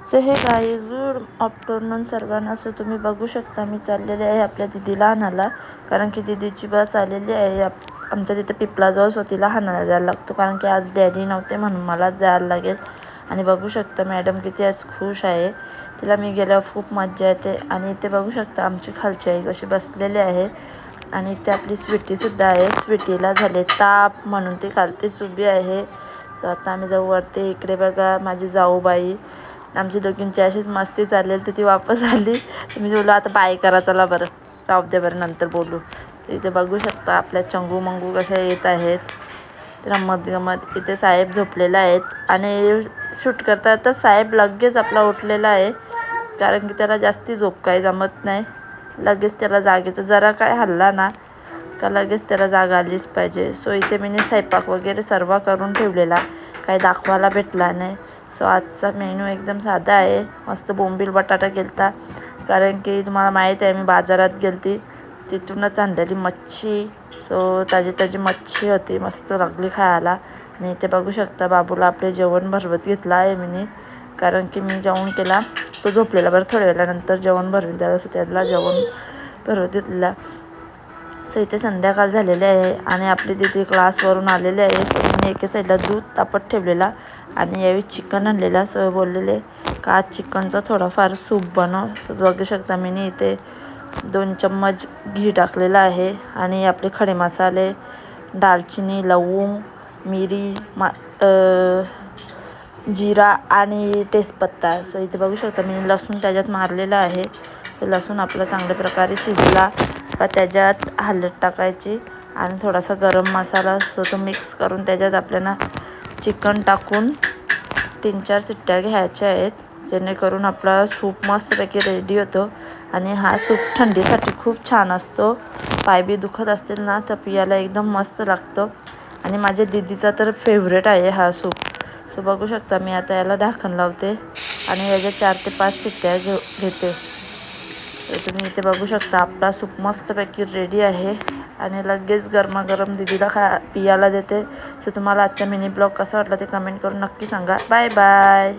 So हे guys good afternoon सर्वांना. So तुम्ही बघू शकता मी चाललेले आहे आपल्या दिदीला आणायला, कारण की दिदीची बस आलेली आहे आमच्या तिथे पिपलाजवळ. सो तिला आणायला जायला लागतो कारण की आज डॅडी नव्हते म्हणून मला जायला लागेल. आणि बघू शकता मॅडम किती आज खुश आहे, तिला मी गेल्यावर खूप मज्जा येते. आणि इथे बघू शकता आमची खालची आई कशी बसलेली आहे. आणि इथे आपली स्वीटीसुद्धा आहे. स्वीटीला झाले ताप म्हणून ती खालतीच उभी आहे. सो आता आम्ही जाऊ वरती. इकडे बघा माझी जाऊबाई, आमची दोघींची अशीच मस्ती चाललेली तर ती वापस आली. तुम्ही बोलू आता बाय करा, चला बरं राहू दे बरं नंतर बोलू. इथे बघू शकता आपल्या चंगू मंगू कशा येत आहेत रमत गमत. इथे साहेब झोपलेला आहेत आणि शूट करता तर साहेब लगेच आपला उठलेला आहे, कारण की त्याला जास्ती झोप काही जमत नाही. लगेच त्याला जाग येतो, जरा काय हल्ला ना का लगेच त्याला जाग आलीच पाहिजे. सो इथे मी स्वयंपाक वगैरे सर्व करून ठेवलेला, काही दाखवायला भेटला नाही. सो आजचा मेनू एकदम साधा आहे. मस्त बोंबील बटाटा केलता, कारण की तुम्हाला माहीत आहे मी बाजारात गेलती तिथूनच आणलेली मच्छी. सो ताजी ताजी मच्छी होती, मस्त लागली खायला. आणि इथे बघू शकता बाबूला आपले जेवण भरवत घेतलं आहे मी, कारण की मी जेवण केला तो झोपलेला. बरं थोड्या वेळानंतर जेवण भरवून द्यायला, सो त्याला जेवण भरवत घेतलेला. सो इथे संध्याकाळ झालेली आहे आणि आपली तिथे क्लासवरून आलेले आहे. सो मी एके साईडला दूध तापत ठेवलेला आणि यावेळी चिकन आणलेला. सो बोललेले का आज चिकनचा थोडाफार सूप बनव. सो बघू शकता मी इथे 2 चम्मच घी टाकलेला आहे. आणि आपले खडे मसाले, दालचिनी, लवंग, मिरी, जिरा आणि तेजपत्ता. सो इथे बघू शकता मी लसूण त्याच्यात मारलेला आहे. तर लसूण आपला चांगल्या प्रकारे शिजला का त्याच्यात हळद टाकायची आणि थोडासा गरम मसाला. सो तो मिक्स करून त्याच्यात आपल्याला चिकन टाकून 3-4 शिट्ट्या घ्यायच्या आहेत, जेणेकरून आपला सूप मस्तपैकी रेडी होतो. आणि हा सूप थंडीसाठी खूप छान असतो. पाय बी दुखत असतील ना तर पियाला एकदम मस्त लागतो. आणि माझ्या दीदीचा तर फेवरेट आहे हा सूप. सो बघू शकता मी आता याला ढाकण लावते आणि याच्या 4 ते 5 शिट्ट्या घेते. तर तुम्ही इथे बघू शकता आपला सूप मस्तपैकी रेडी आहे आणि लगेच गरमागरम दीदीला पियाला देते. सो तुम्हाला आजचा मिनी ब्लॉग कसा वाटला ते कमेंट करून नक्की सांगा. Bye bye.